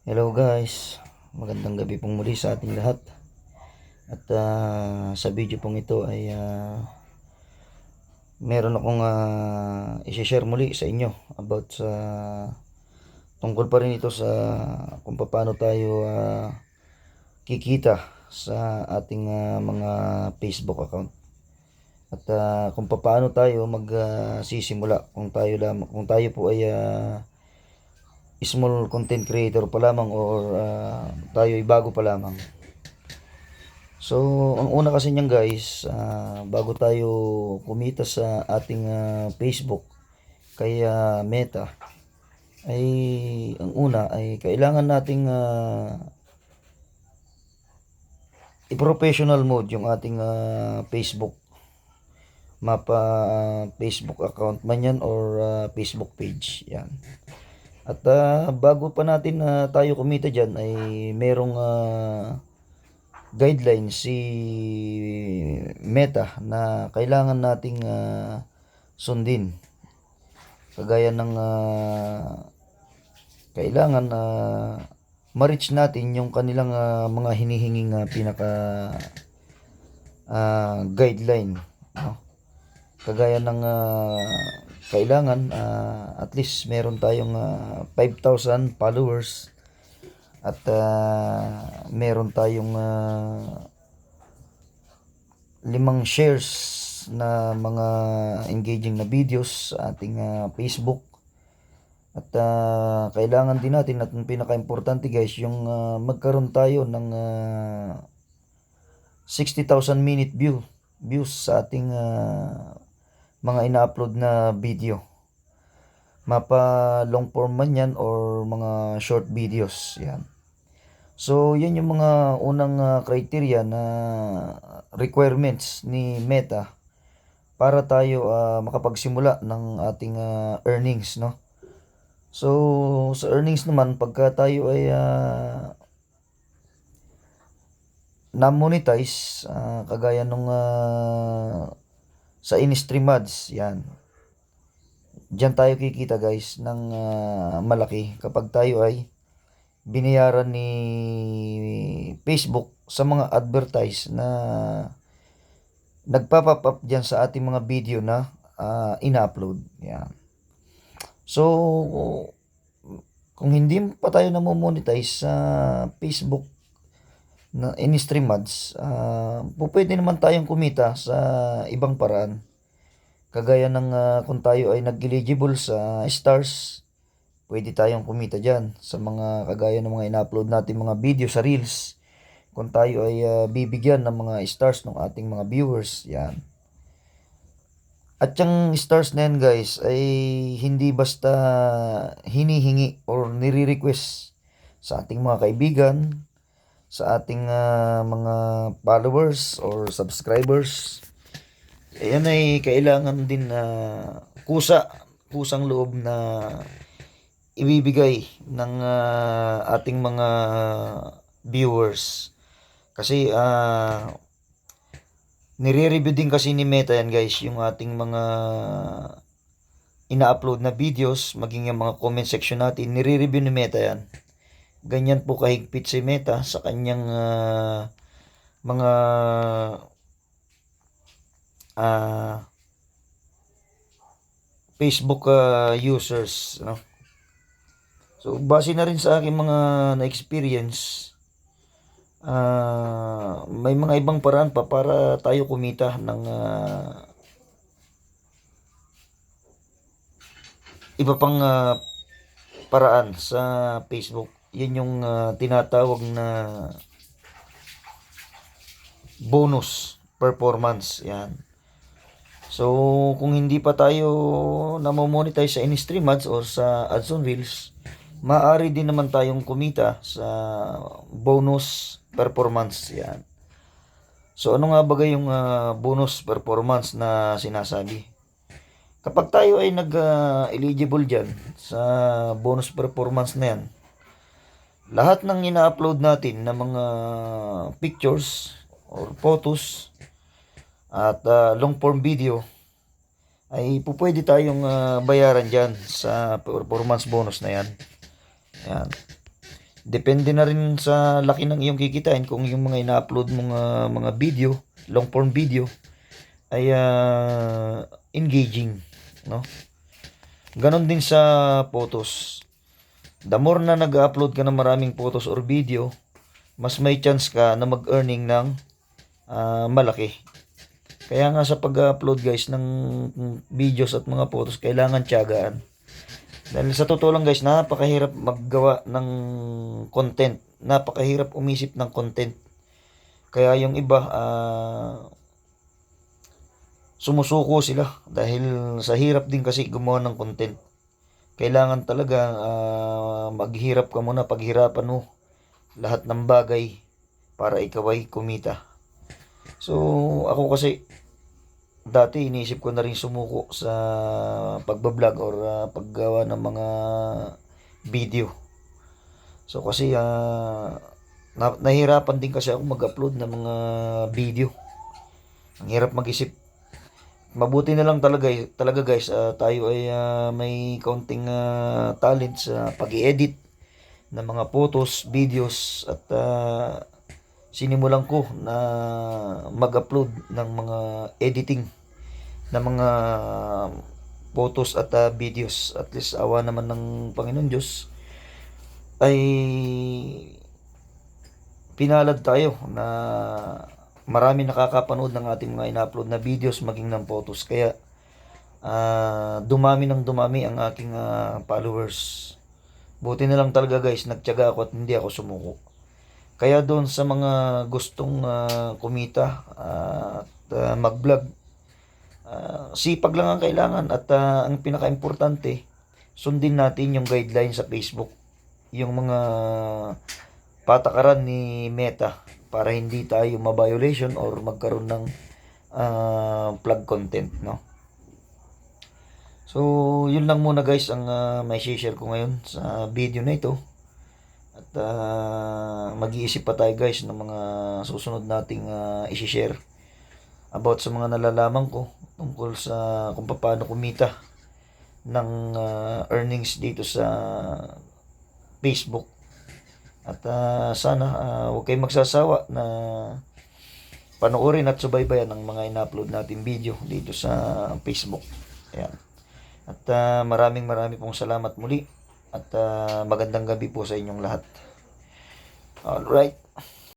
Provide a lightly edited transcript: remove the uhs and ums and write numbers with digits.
Hello guys, magandang gabi pong muli sa ating lahat. At sa video pong ito ay meron akong i-share muli sa inyo about sa tungkol pa rin ito sa kung paano tayo kikita sa ating mga Facebook account. At kung paano tayo magsisimula kung tayo po ay small content creator pa lamang or tayo ay bago pa lamang. So, ang una kasi niyan guys, bago tayo kumita sa ating Facebook kaya Meta, ay ang una ay kailangan nating i-professional mode yung ating Facebook Facebook account man yan or Facebook page yan. At bago pa natin tayo kumita dyan ay merong guidelines si Meta na kailangan nating sundin. Kagaya ng kailangan ma-reach natin yung kanilang mga hinihinging pinaka guideline, no? Kagaya ng kailangan at least meron tayong 5,000 followers at meron tayong 5 shares na mga engaging na videos sa ating Facebook. At kailangan din natin at pinaka-importante guys yung magkaroon tayo ng 60,000 minute views sa ating mga ina-upload na video. Mapa long form man yan or mga short videos yan. So yan yung mga unang criteria na requirements ni Meta para tayo makapagsimula ng ating earnings, no? So sa earnings naman, pagka tayo ay na-monetize, kagaya nung sa in-stream ads, yan. Diyan tayo kikita guys ng malaki kapag tayo ay binayaran ni Facebook sa mga advertise na nagpa-pop up diyan sa ating mga video na ina-upload. Yan. So kung hindi pa tayo na-monetize sa Facebook na in-stream ads, pwede naman tayong kumita sa ibang paraan. Kagaya ng kung tayo ay nag-eligible sa stars, pwede tayong kumita dyan sa mga kagaya ng mga ina-upload natin mga video sa Reels. Kung tayo ay bibigyan ng mga stars ng ating mga viewers, yan. At yung stars na yan guys ay hindi basta hinihingi or nire-request sa ating mga kaibigan, sa ating mga followers or subscribers. Ayan ay kailangan din na kusang loob na ibibigay ng ating mga viewers. Kasi nire-review din kasi ni Meta yan guys yung ating mga ina-upload na videos, maging yung mga comment section natin, nire-review ni Meta yan. Ganyan po kahigpit si Meta sa kanyang mga Facebook users, no? So base na rin sa aking mga na-experience, may mga ibang paraan pa para tayo kumita ng iba pang paraan sa Facebook. Yan yung tinatawag na bonus performance, yan. So kung hindi pa tayo namo-monetize sa in-stream ads or sa ads on Reels, maaari din naman tayong kumita sa bonus performance, yan. So ano nga ba yung bonus performance na sinasabi? Kapag tayo ay nag-eligible dyan sa bonus performance na yan, lahat ng ina-upload natin na mga pictures or photos at long form video ay pwede tayong bayaran dyan sa performance bonus na yan. Yan. Depende na rin sa laki ng iyong kikitain kung yung mga ina-upload mong mga video, long form video ay engaging, no? Ganon din sa photos. The more na nag-upload ka ng maraming photos or video, mas may chance ka na mag-earning ng malaki. Kaya nga sa pag-upload guys ng videos at mga photos, kailangan tiyagaan. Dahil sa totoo lang guys, napakahirap maggawa ng content. Napakahirap umisip ng content. Kaya yung iba, sumusuko sila dahil sa hirap din kasi gumawa ng content. Kailangan talaga maghirap ka muna, paghirapan mo lahat ng bagay para ikaw ay kumita. So ako kasi dati iniisip ko na rin sumuko sa pagbablog or paggawa ng mga video. So kasi nahirapan din kasi ako mag-upload ng mga video. Ang hirap mag-isip. Mabuti na lang talaga guys, tayo ay may kaunting talent sa pag-i-edit ng mga photos, videos at sinimulan ko na mag-upload ng mga editing ng mga photos at videos. At least awa naman ng Panginoon Diyos ay pinalad tayo na marami nakakapanood ng ating mga ina-upload na videos maging ng photos. Kaya dumami ng dumami ang aking followers. Buti na lang talaga guys, nagtiyaga ako at hindi ako sumuko. Kaya doon sa mga gustong kumita at mag-vlog, sipag lang ang kailangan at ang pinaka-importante, sundin natin yung guideline sa Facebook. Yung mga patakaran ni Meta para hindi tayo ma-violation or magkaroon ng plug content, no? So, yun lang muna guys ang may share ko ngayon sa video na ito. At mag-iisip pa tayo guys ng mga susunod nating i-share about sa mga nalalaman ko tungkol sa kung paano kumita ng earnings dito sa Facebook. At sana huwag kayong magsasawa na panoorin at subaybayan ang mga ina-upload natin video dito sa Facebook. Ayan. At maraming pong salamat muli at magandang gabi po sa inyong lahat. Alright.